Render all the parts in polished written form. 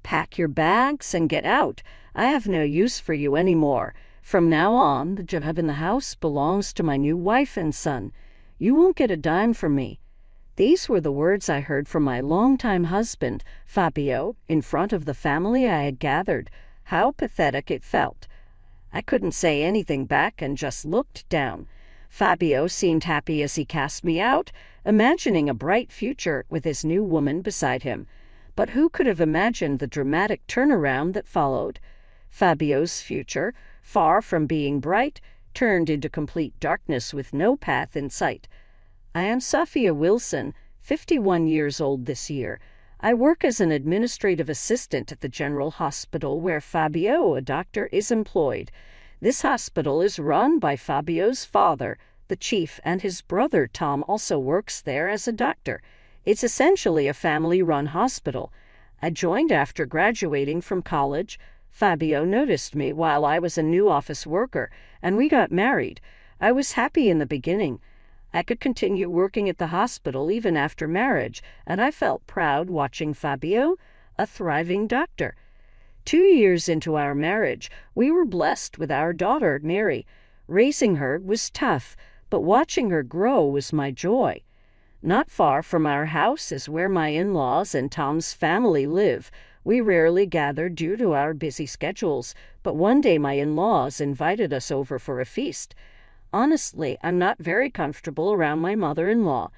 Pack your bags and get out. I have no use for you anymore. From now on, the job in the house belongs to my new wife and son. You won't get a dime from me." These were the words I heard from my longtime husband, Fabio, in front of the family I had gathered. How pathetic it felt. I couldn't say anything back and just looked down. Fabio seemed happy as he cast me out, imagining a bright future with his new woman beside him. But who could have imagined the dramatic turnaround that followed? Fabio's future, far from being bright, turned into complete darkness with no path in sight. I am Sophia Wilson, 51 years old this year. I work as an administrative assistant at the General Hospital where Fabio, a doctor, is employed. This hospital is run by Fabio's father, the chief, and his brother Tom also works there as a doctor. It's essentially a family-run hospital. I joined after graduating from college. Fabio noticed me while I was a new office worker, and we got married. I was happy in the beginning. I could continue working at the hospital even after marriage, and I felt proud watching Fabio, a thriving doctor. 2 years into our marriage, we were blessed with our daughter, Mary. Raising her was tough, but watching her grow was my joy. Not far from our house is where my in-laws and Tom's family live. We rarely gather due to our busy schedules, but one day my in-laws invited us over for a feast. Honestly, I'm not very comfortable around my mother-in-law.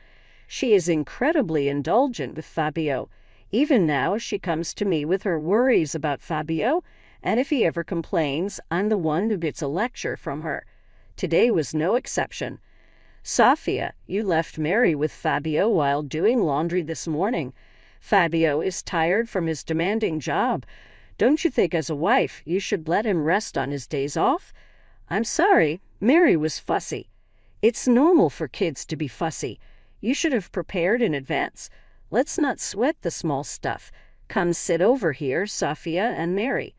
She is incredibly indulgent with Fabio. Even now, she comes to me with her worries about Fabio, and if he ever complains, I'm the one who gets a lecture from her. Today was no exception. "Sophia, you left Mary with Fabio while doing laundry this morning. Fabio is tired from his demanding job. Don't you think as a wife you should let him rest on his days off?" "I'm sorry, Mary was fussy." "It's normal for kids to be fussy. You should have prepared in advance. Let's not sweat the small stuff. Come sit over here, Sophia and Mary."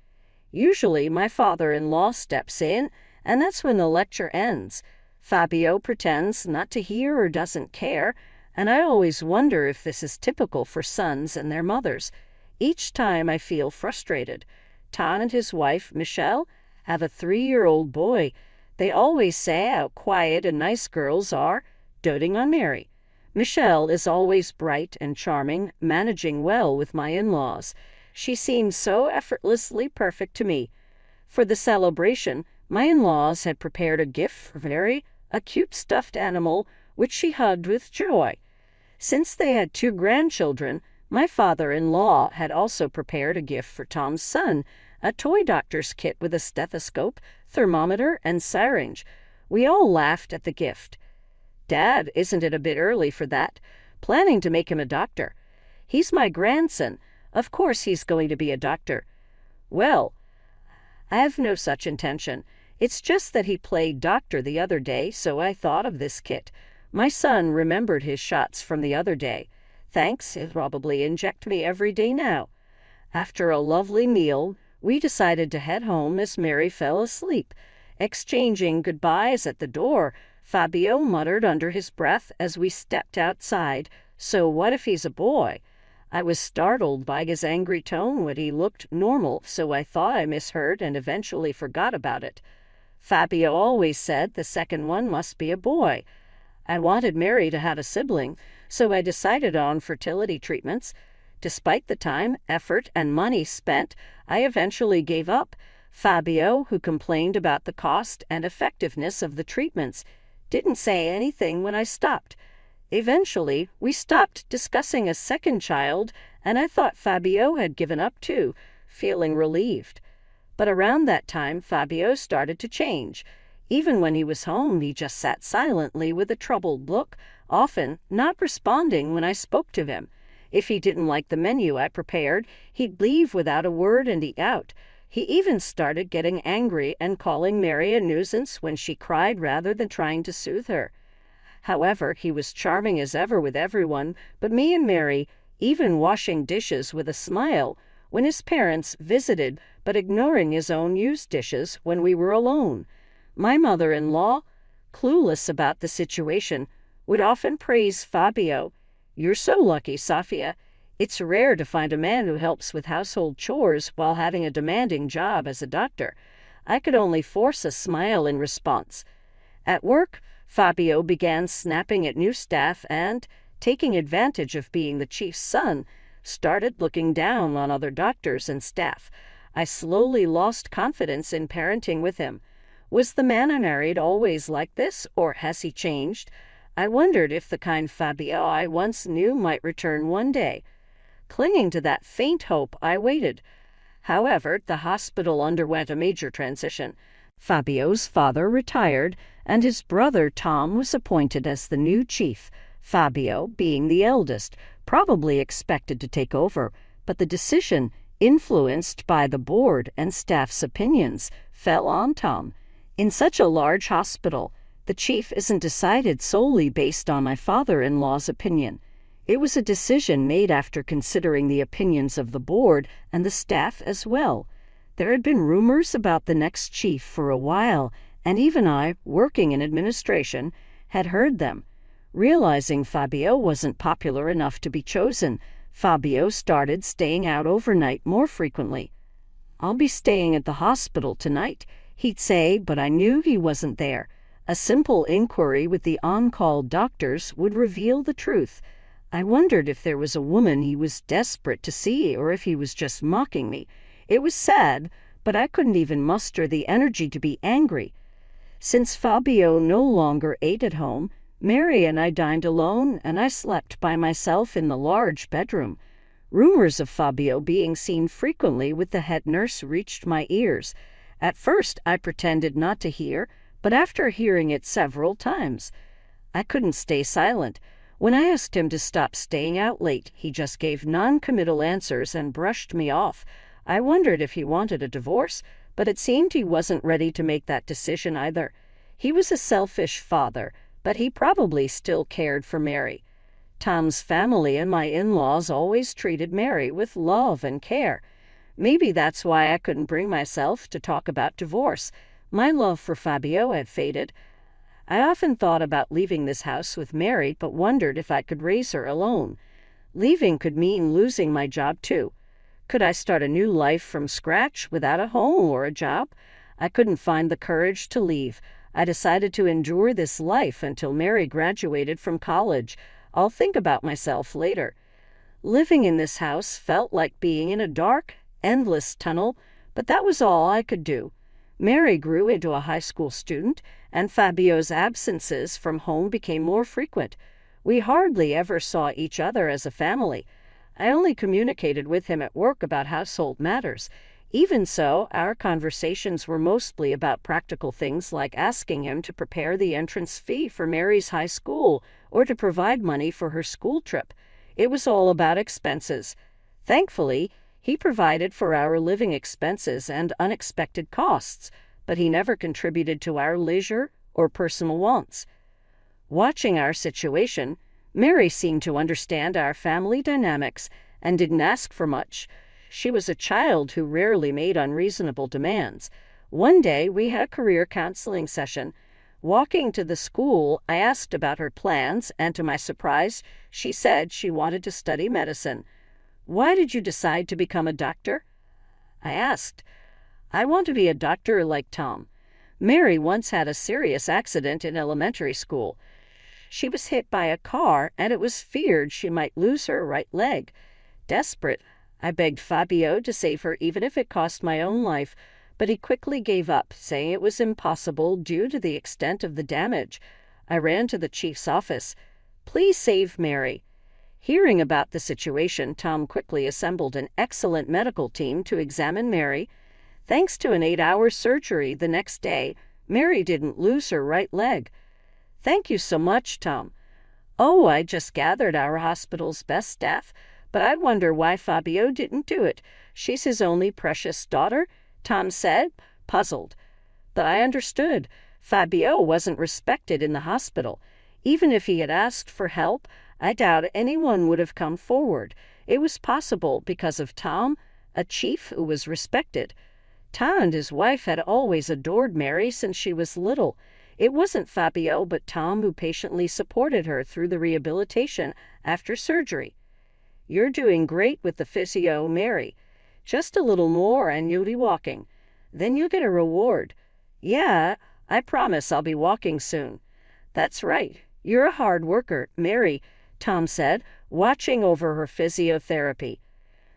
Usually my father-in-law steps in, and that's when the lecture ends. Fabio pretends not to hear or doesn't care, and I always wonder if this is typical for sons and their mothers. Each time I feel frustrated. Tom and his wife, Michelle, have a 3-year-old boy. They always say how quiet and nice girls are, doting on Mary. Michelle is always bright and charming, managing well with my in-laws. She seems so effortlessly perfect to me. For the celebration, my in-laws had prepared a gift for Mary, a cute stuffed animal, which she hugged with joy. Since they had 2 grandchildren, my father-in-law had also prepared a gift for Tom's son, a toy doctor's kit with a stethoscope, thermometer, and syringe. We all laughed at the gift. "Dad, isn't it a bit early for that? Planning to make him a doctor." "He's my grandson. Of course he's going to be a doctor." "Well, I have no such intention. It's just that he played doctor the other day, so I thought of this kit. My son remembered his shots from the other day. Thanks, he'll probably inject me every day now." After a lovely meal, we decided to head home as Mary fell asleep. Exchanging goodbyes at the door, Fabio muttered under his breath as we stepped outside, "So what if he's a boy?" I was startled by his angry tone when he looked normal, so I thought I misheard and eventually forgot about it. Fabio always said the second one must be a boy. I wanted Mary to have a sibling, so I decided on fertility treatments. Despite the time, effort, and money spent, I eventually gave up. Fabio, who complained about the cost and effectiveness of the treatments, didn't say anything when I stopped. Eventually, we stopped discussing a second child, and I thought Fabio had given up too, feeling relieved. But around that time, Fabio started to change. Even when he was home, he just sat silently with a troubled look, often not responding when I spoke to him. If he didn't like the menu I prepared, he'd leave without a word and eat out. He even started getting angry and calling Mary a nuisance when she cried rather than trying to soothe her. However, he was charming as ever with everyone but me and Mary, even washing dishes with a smile when his parents visited, but ignoring his own used dishes when we were alone. My mother-in-law, clueless about the situation, would often praise Fabio. "You're so lucky, Sophia. It's rare to find a man who helps with household chores while having a demanding job as a doctor. I could only force a smile in response. At work, Fabio began snapping at new staff and, taking advantage of being the chief's son, started looking down on other doctors and staff. I slowly lost confidence in parenting with him. Was the man I married always like this, or has he changed? I wondered if the kind Fabio I once knew might return one day. Clinging to that faint hope, I waited. However, the hospital underwent a major transition. Fabio's father retired, and his brother Tom was appointed as the new chief. Fabio, being the eldest, probably expected to take over, but the decision, influenced by the board and staff's opinions, fell on Tom. In such a large hospital, the chief isn't decided solely based on my father-in-law's opinion. It was a decision made after considering the opinions of the board and the staff as well. There had been rumors about the next chief for a while, and even I, working in administration, had heard them. Realizing Fabio wasn't popular enough to be chosen, Fabio started staying out overnight more frequently. "I'll be staying at the hospital tonight," he'd say, but I knew he wasn't there. A simple inquiry with the on-call doctors would reveal the truth. I wondered if there was a woman he was desperate to see or if he was just mocking me. It was sad, but I couldn't even muster the energy to be angry. Since Fabio no longer ate at home, Mary and I dined alone, and I slept by myself in the large bedroom. Rumors of Fabio being seen frequently with the head nurse reached my ears. At first I pretended not to hear, but after hearing it several times, I couldn't stay silent. When I asked him to stop staying out late, he just gave non-committal answers and brushed me off. I wondered if he wanted a divorce, but it seemed he wasn't ready to make that decision either. He was a selfish father, but he probably still cared for Mary. Tom's family and my in-laws always treated Mary with love and care. Maybe that's why I couldn't bring myself to talk about divorce. My love for Fabio had faded. I often thought about leaving this house with Mary, but wondered if I could raise her alone. Leaving could mean losing my job too. Could I start a new life from scratch without a home or a job? I couldn't find the courage to leave. I decided to endure this life until Mary graduated from college. I'll think about myself later. Living in this house felt like being in a dark, endless tunnel, but that was all I could do. Mary grew into a high school student, and Fabio's absences from home became more frequent. We hardly ever saw each other as a family. I only communicated with him at work about household matters. Even so, our conversations were mostly about practical things like asking him to prepare the entrance fee for Mary's high school or to provide money for her school trip. It was all about expenses. Thankfully, he provided for our living expenses and unexpected costs, but he never contributed to our leisure or personal wants. Watching our situation, Mary seemed to understand our family dynamics and didn't ask for much. She was a child who rarely made unreasonable demands. One day, we had a career counseling session. Walking to the school, I asked about her plans, and to my surprise, she said she wanted to study medicine. "Why did you decide to become a doctor?" I asked. "I want to be a doctor like Tom. Mary once had a serious accident in elementary school. She was hit by a car, and it was feared she might lose her right leg. Desperate, I begged Fabio to save her even if it cost my own life, but he quickly gave up, saying it was impossible due to the extent of the damage. I ran to the chief's office. "Please save Mary." Hearing about the situation, Tom quickly assembled an excellent medical team to examine Mary. Thanks to an 8-hour surgery the next day, Mary didn't lose her right leg. "Thank you so much, Tom." "Oh, I just gathered our hospital's best staff, but I wonder why Fabio didn't do it. She's his only precious daughter," Tom said, puzzled. But I understood. Fabio wasn't respected in the hospital. Even if he had asked for help, I doubt anyone would have come forward. It was possible because of Tom, a chief who was respected. Tom and his wife had always adored Mary since she was little. It wasn't Fabio but Tom who patiently supported her through the rehabilitation after surgery. You're doing great with the physio, Mary. Just a little more and you'll be walking. Then you'll get a reward. Yeah, I promise I'll be walking soon. That's right. You're a hard worker, Mary, Tom said, watching over her physiotherapy.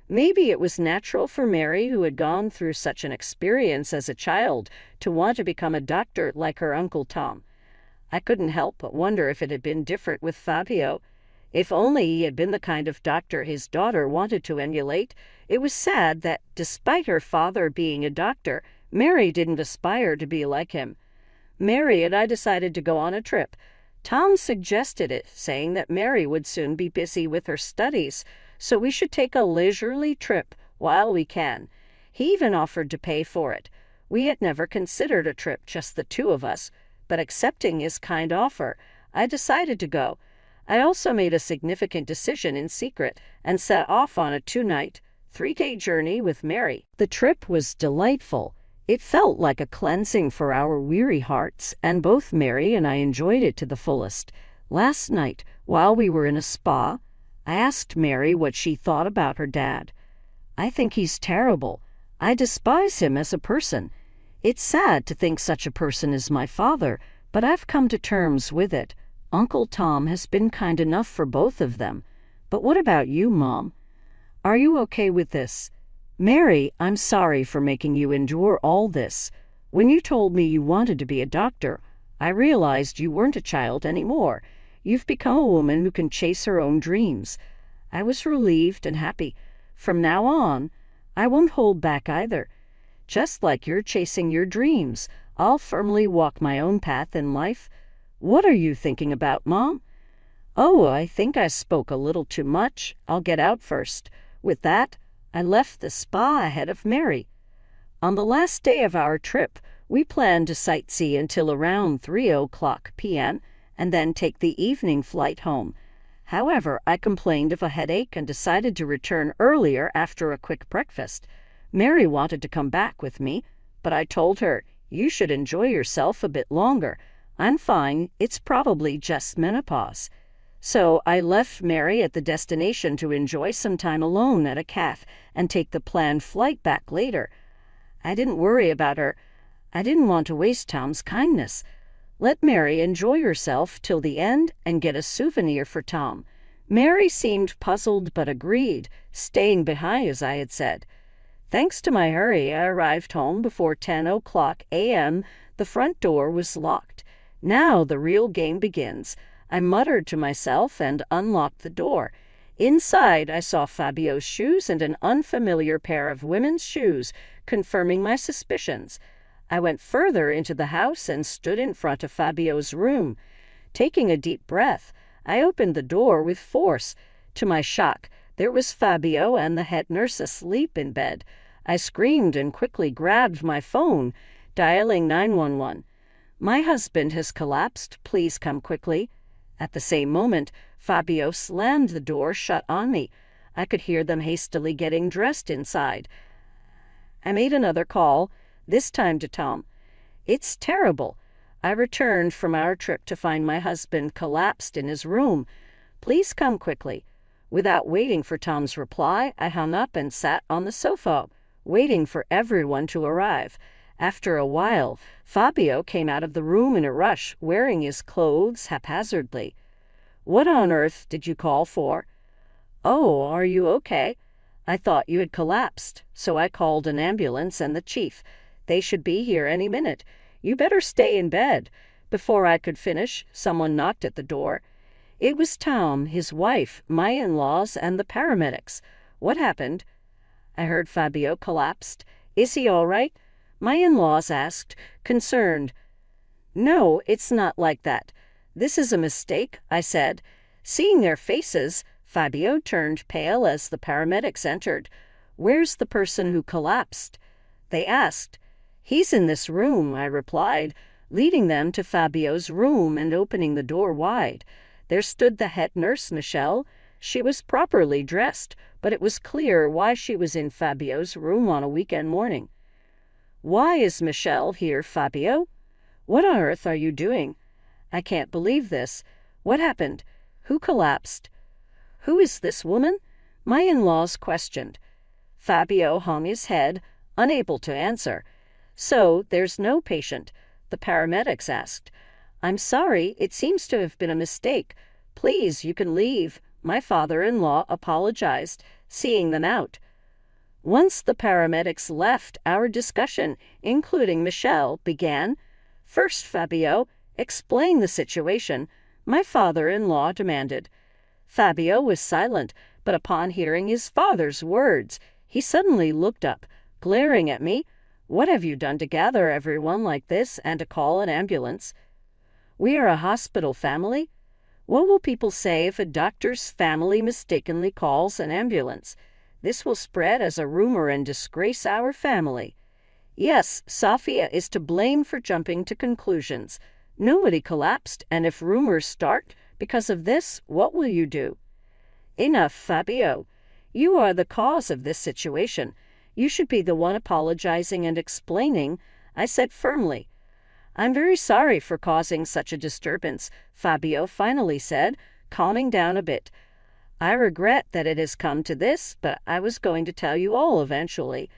Maybe it was natural for Mary, who had gone through such an experience as a child, to want to become a doctor like her Uncle Tom. I couldn't help but wonder if it had been different with Fabio. If only he had been the kind of doctor his daughter wanted to emulate. It was sad that, despite her father being a doctor, Mary didn't aspire to be like him. Mary and I decided to go on a trip. Tom suggested it, saying that Mary would soon be busy with her studies, so we should take a leisurely trip while we can. He even offered to pay for it. We had never considered a trip, just the two of us, but accepting his kind offer, I decided to go. I also made a significant decision in secret and set off on a 2-night, 3-day journey with Mary. The trip was delightful. It felt like a cleansing for our weary hearts, and both Mary and I enjoyed it to the fullest. Last night, while we were in a spa, I asked Mary what she thought about her dad. I think he's terrible. I despise him as a person. It's sad to think such a person is my father, but I've come to terms with it. Uncle Tom has been kind enough for both of them. But what about you, Mom? Are you okay with this? Mary, I'm sorry for making you endure all this. When you told me you wanted to be a doctor, I realized you weren't a child anymore. You've become a woman who can chase her own dreams. I was relieved and happy. From now on, I won't hold back either. Just like you're chasing your dreams, I'll firmly walk my own path in life. What are you thinking about, Mom? Oh, I think I spoke a little too much. I'll get out first. With that, I left the spa ahead of Mary. On the last day of our trip, we planned to sightsee until around 3:00 p.m. and then take the evening flight home. However, I complained of a headache and decided to return earlier after a quick breakfast. Mary wanted to come back with me, but I told her, "You should enjoy yourself a bit longer. I'm fine. It's probably just menopause." So I left Mary at the destination to enjoy some time alone at a cafe and take the planned flight back later. I didn't worry about her. I didn't want to waste Tom's kindness. Let Mary enjoy herself till the end and get a souvenir for Tom. Mary seemed puzzled but agreed, staying behind as I had said. Thanks to my hurry, I arrived home before 10:00 a.m. The front door was locked. Now the real game begins. I muttered to myself and unlocked the door. Inside, I saw Fabio's shoes and an unfamiliar pair of women's shoes, confirming my suspicions. I went further into the house and stood in front of Fabio's room. Taking a deep breath, I opened the door with force. To my shock, there was Fabio and the head nurse asleep in bed. I screamed and quickly grabbed my phone, dialing 911. "My husband has collapsed. Please come quickly." At the same moment, Fabio slammed the door shut on me. I could hear them hastily getting dressed inside. I made another call, this time to Tom. "It's terrible. I returned from our trip to find my husband collapsed in his room. Please come quickly." Without waiting for Tom's reply, I hung up and sat on the sofa, waiting for everyone to arrive. After a while, Fabio came out of the room in a rush, wearing his clothes haphazardly. "What on earth did you call for?" "Oh, are you okay? I thought you had collapsed, so I called an ambulance and the chief. They should be here any minute. You better stay in bed." Before I could finish, someone knocked at the door. It was Tom, his wife, my in-laws, and the paramedics. "What happened?" I heard Fabio collapsed. "Is he all right?" My in-laws asked, concerned. "No, it's not like that. This is a mistake," I said. Seeing their faces, Fabio turned pale as the paramedics entered. "Where's the person who collapsed?" they asked. "He's in this room," I replied, leading them to Fabio's room and opening the door wide. There stood the head nurse, Michelle. She was properly dressed, but it was clear why she was in Fabio's room on a weekend morning. "Why is Michelle here, Fabio? What on earth are you doing? I can't believe this. What happened? Who collapsed? Who is this woman?" My in-laws questioned. Fabio hung his head, unable to answer. So, there's no patient? The paramedics asked. I'm sorry, it seems to have been a mistake. Please, you can leave. My father-in-law apologized, seeing them out. Once the paramedics left, our discussion, including Michelle, began. First, Fabio, explain the situation, my father-in-law demanded. Fabio was silent, but upon hearing his father's words, he suddenly looked up, glaring at me. What have you done to gather everyone like this and to call an ambulance? We are a hospital family. What will people say if a doctor's family mistakenly calls an ambulance? This will spread as a rumor and disgrace our family. Yes, Sophia is to blame for jumping to conclusions. Nobody collapsed, and if rumors start because of this, what will you do? Enough, Fabio. You are the cause of this situation. You should be the one apologizing and explaining, I said firmly. I'm very sorry for causing such a disturbance, Fabio finally said, calming down a bit. I regret that it has come to this, but I was going to tell you all eventually.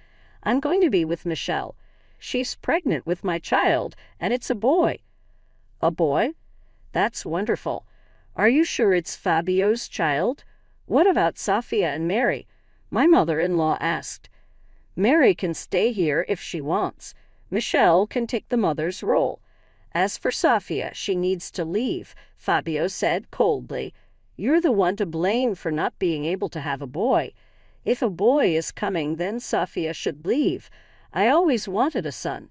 I'm going to be with Michelle. She's pregnant with my child, and it's a boy. A boy? That's wonderful. Are you sure it's Fabio's child? What about Sophia and Mary? My mother-in-law asked. Mary can stay here if she wants. Michelle can take the mother's role. As for Sophia, she needs to leave, Fabio said coldly. You're the one to blame for not being able to have a boy. If a boy is coming, then Sophia should leave. I always wanted a son.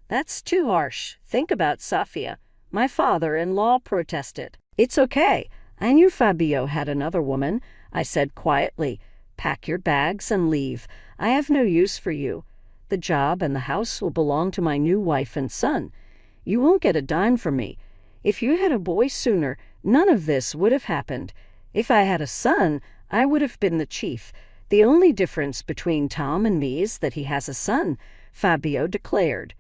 That's too harsh. Think about Sophia. My father-in-law protested. It's okay. I knew Fabio had another woman, I said quietly. Pack your bags and leave. I have no use for you. The job and the house will belong to my new wife and son. You won't get a dime from me. If you had a boy sooner, none of this would have happened. If I had a son, I would have been the chief. The only difference between Tom and me is that he has a son, Fabio declared.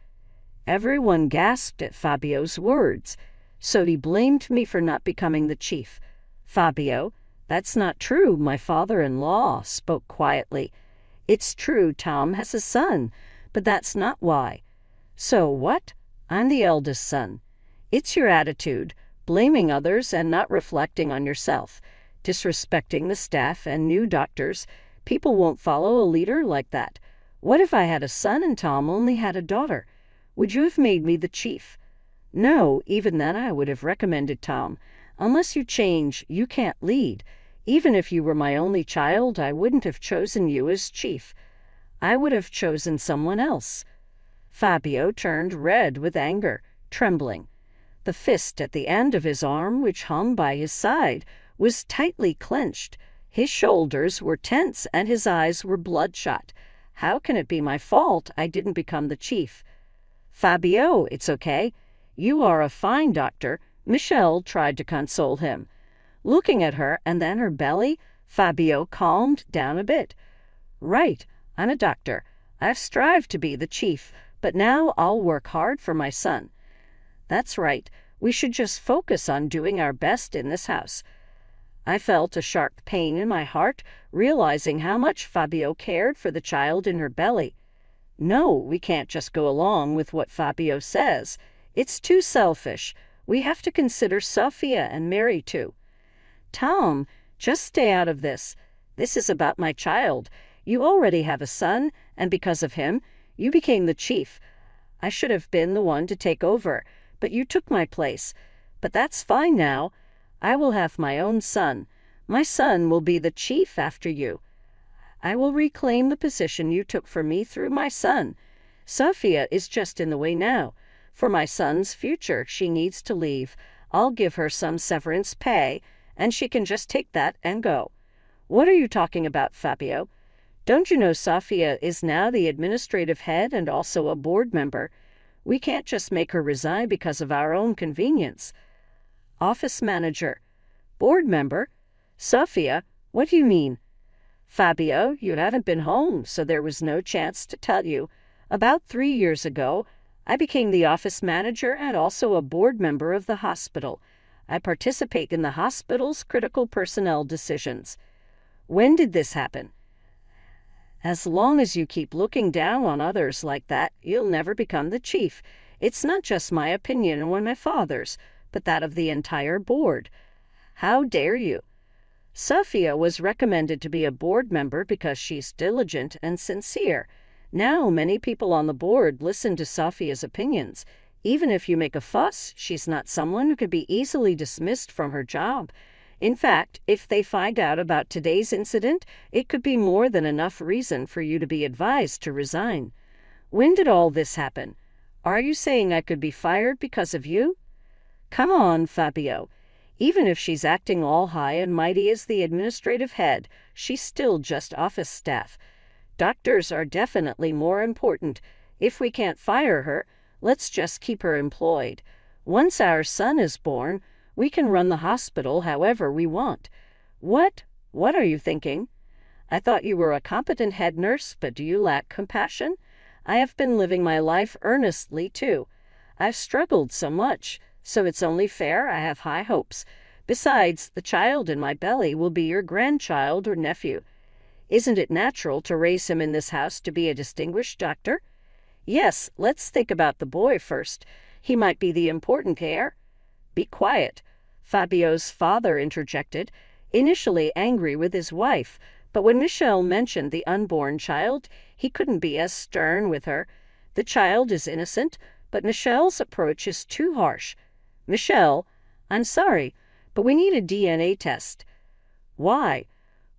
Everyone gasped at Fabio's words. So he blamed me for not becoming the chief. Fabio, that's not true, my father-in-law spoke quietly. It's true Tom has a son, but that's not why. So what? I'm the eldest son. It's your attitude, blaming others and not reflecting on yourself, disrespecting the staff and new doctors. People won't follow a leader like that. What if I had a son and Tom only had a daughter? Would you have made me the chief? No, even then I would have recommended Tom. Unless you change, you can't lead. Even if you were my only child, I wouldn't have chosen you as chief. I would have chosen someone else. Fabio turned red with anger, trembling. The fist at the end of his arm, which hung by his side, was tightly clenched. His shoulders were tense and his eyes were bloodshot. How can it be my fault I didn't become the chief? Fabio, it's okay. You are a fine doctor. Michelle tried to console him. Looking at her and then her belly, Fabio calmed down a bit. Right, I'm a doctor. I've strived to be the chief, but now I'll work hard for my son. That's right. We should just focus on doing our best in this house. I felt a sharp pain in my heart, realizing how much Fabio cared for the child in her belly. No, we can't just go along with what Fabio says. It's too selfish. We have to consider Sophia and Mary too. Tom, just stay out of this. This is about my child. You already have a son, and because of him, you became the chief. I should have been the one to take over, but you took my place. But that's fine now. I will have my own son. My son will be the chief after you. I will reclaim the position you took from me through my son. Sophia is just in the way now. For my son's future, she needs to leave. I'll give her some severance pay, and she can just take that and go. What are you talking about, Fabio? Don't you know Sophia is now the administrative head and also a board member? We can't just make her resign because of our own convenience. Office manager. Board member? Sophia, what do you mean? Fabio, you haven't been home, so there was no chance to tell you. About 3 years ago, I became the office manager and also a board member of the hospital. I participate in the hospital's critical personnel decisions. When did this happen? As long as you keep looking down on others like that, you'll never become the chief. It's not just my opinion or my father's, but that of the entire board. How dare you? Sophia was recommended to be a board member because she's diligent and sincere. Now many people on the board listen to Sophia's opinions. Even if you make a fuss, she's not someone who could be easily dismissed from her job. In fact, if they find out about today's incident, it could be more than enough reason for you to be advised to resign. When did all this happen? Are you saying I could be fired because of you? Come on, Fabio. Even if she's acting all high and mighty as the administrative head, she's still just office staff. Doctors are definitely more important. If we can't fire her, let's just keep her employed. Once our son is born, we can run the hospital however we want. What are you thinking? I thought you were a competent head nurse, but do you lack compassion? I have been living my life earnestly, too. I've struggled so much, so it's only fair I have high hopes. Besides, the child in my belly will be your grandchild or nephew. Isn't it natural to raise him in this house to be a distinguished doctor? Yes, let's think about the boy first. He might be the important heir. Be quiet, Fabio's father interjected, initially angry with his wife, but when Michelle mentioned the unborn child, he couldn't be as stern with her. The child is innocent, but Michelle's approach is too harsh. Michelle, I'm sorry, but we need a DNA test. Why?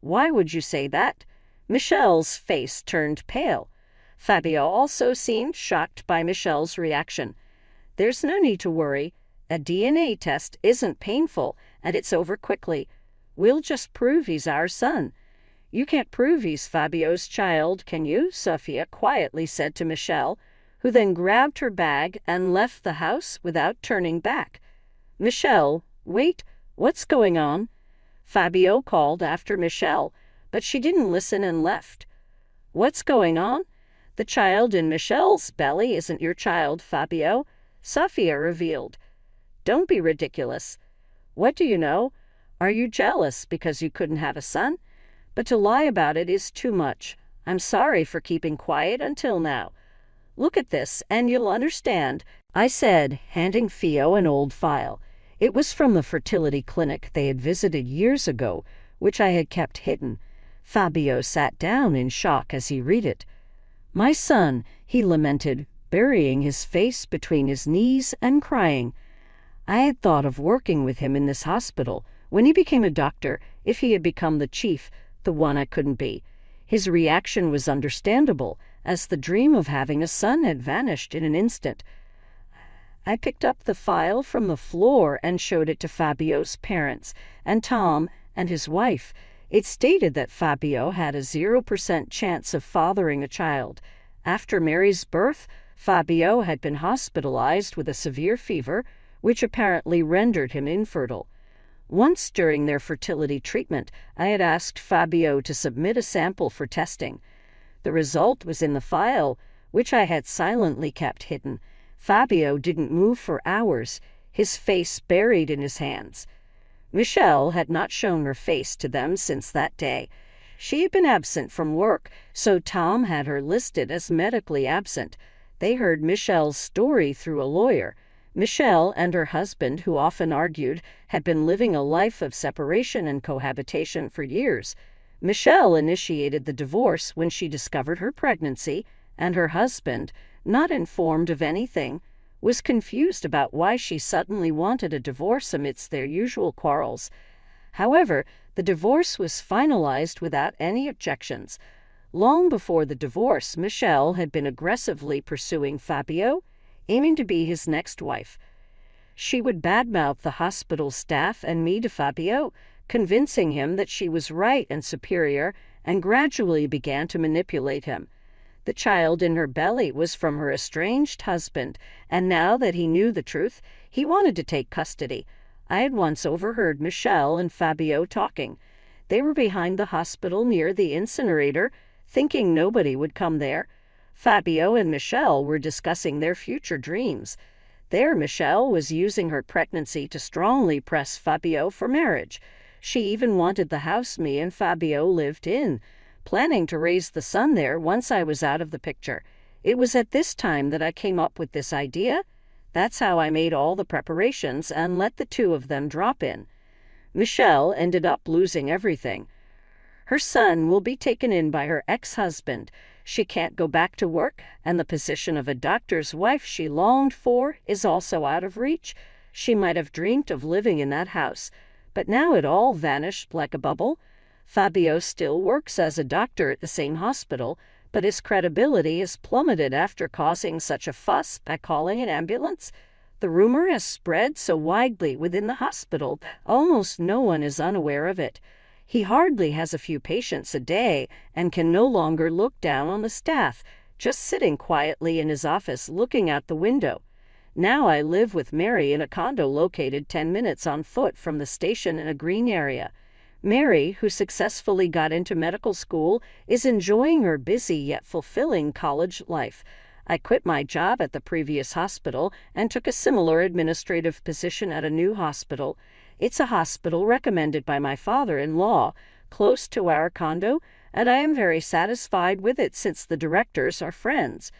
Why would you say that? Michelle's face turned pale. Fabio also seemed shocked by Michelle's reaction. There's no need to worry. A DNA test isn't painful, and it's over quickly. We'll just prove he's our son. You can't prove he's Fabio's child, can you? Sophia quietly said to Michelle, who then grabbed her bag and left the house without turning back. Michelle, wait, what's going on? Fabio called after Michelle, but she didn't listen and left. What's going on? The child in Michelle's belly isn't your child, Fabio, Sophia revealed. Don't be ridiculous. What do you know? Are you jealous because you couldn't have a son? But to lie about it is too much. I'm sorry for keeping quiet until now. Look at this, and you'll understand, I said, handing Theo an old file. It was from the fertility clinic they had visited years ago, which I had kept hidden. Fabio sat down in shock as he read it. My son, he lamented, burying his face between his knees and crying. I had thought of working with him in this hospital when he became a doctor, if he had become the chief, the one I couldn't be. His reaction was understandable, as the dream of having a son had vanished in an instant. I picked up the file from the floor and showed it to Fabio's parents, and Tom and his wife. It stated that Fabio had a 0% chance of fathering a child. After Mary's birth, Fabio had been hospitalized with a severe fever, which apparently rendered him infertile. Once during their fertility treatment, I had asked Fabio to submit a sample for testing. The result was in the file, which I had silently kept hidden. Fabio didn't move for hours, his face buried in his hands. Michelle had not shown her face to them since that day. She had been absent from work, so Tom had her listed as medically absent. They heard Michelle's story through a lawyer. Michelle and her husband, who often argued, had been living a life of separation and cohabitation for years. Michelle initiated the divorce when she discovered her pregnancy, and her husband, not informed of anything, was confused about why she suddenly wanted a divorce amidst their usual quarrels. However, the divorce was finalized without any objections. Long before the divorce, Michelle had been aggressively pursuing Fabio, aiming to be his next wife. She would badmouth the hospital staff and me to Fabio, convincing him that she was right and superior, and gradually began to manipulate him. The child in her belly was from her estranged husband, and now that he knew the truth, he wanted to take custody. I had once overheard Michelle and Fabio talking. They were behind the hospital near the incinerator, thinking nobody would come there. Fabio and Michelle were discussing their future dreams. There, Michelle was using her pregnancy to strongly press Fabio for marriage. She even wanted the house me and Fabio lived in, planning to raise the son there once I was out of the picture. It was at this time that I came up with this idea. That's how I made all the preparations and let the two of them drop in. Michelle ended up losing everything. Her son will be taken in by her ex-husband. She can't go back to work, and the position of a doctor's wife she longed for is also out of reach. She might have dreamed of living in that house, but now it all vanished like a bubble. Fabio still works as a doctor at the same hospital, but his credibility has plummeted after causing such a fuss by calling an ambulance. The rumor has spread so widely within the hospital, almost no one is unaware of it. He hardly has a few patients a day and can no longer look down on the staff, just sitting quietly in his office looking out the window. Now I live with Mary in a condo located 10 minutes on foot from the station in a green area. Mary, who successfully got into medical school, is enjoying her busy yet fulfilling college life. I quit my job at the previous hospital and took a similar administrative position at a new hospital. It's a hospital recommended by my father-in-law, close to our condo, and I am very satisfied with it since the directors are friends.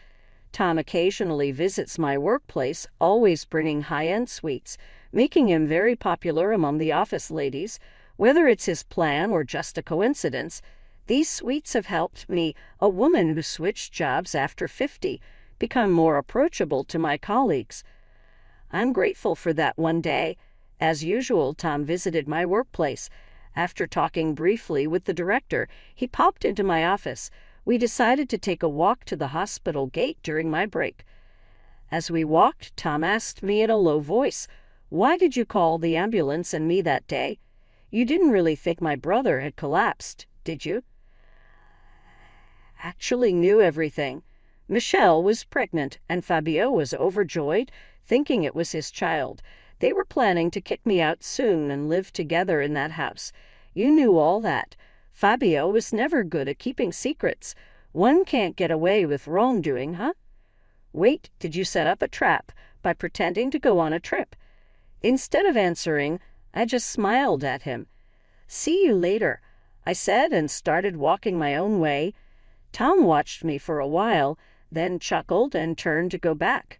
Tom occasionally visits my workplace, always bringing high-end sweets, making him very popular among the office ladies. Whether it's his plan or just a coincidence, these sweets have helped me, a woman who switched jobs after 50, become more approachable to my colleagues. I'm grateful for that one day. As usual, Tom visited my workplace. After talking briefly with the director, he popped into my office. We decided to take a walk to the hospital gate during my break. As we walked, Tom asked me in a low voice, "Why did you call the ambulance and me that day? You didn't really think my brother had collapsed, did you?" Actually knew everything. Michelle was pregnant, and Fabio was overjoyed, thinking it was his child. They were planning to kick me out soon and live together in that house. You knew all that. Fabio was never good at keeping secrets. One can't get away with wrongdoing, huh? Wait, did you set up a trap by pretending to go on a trip? Instead of answering, I just smiled at him. "See you later," I said and started walking my own way. Tom watched me for a while, then chuckled and turned to go back.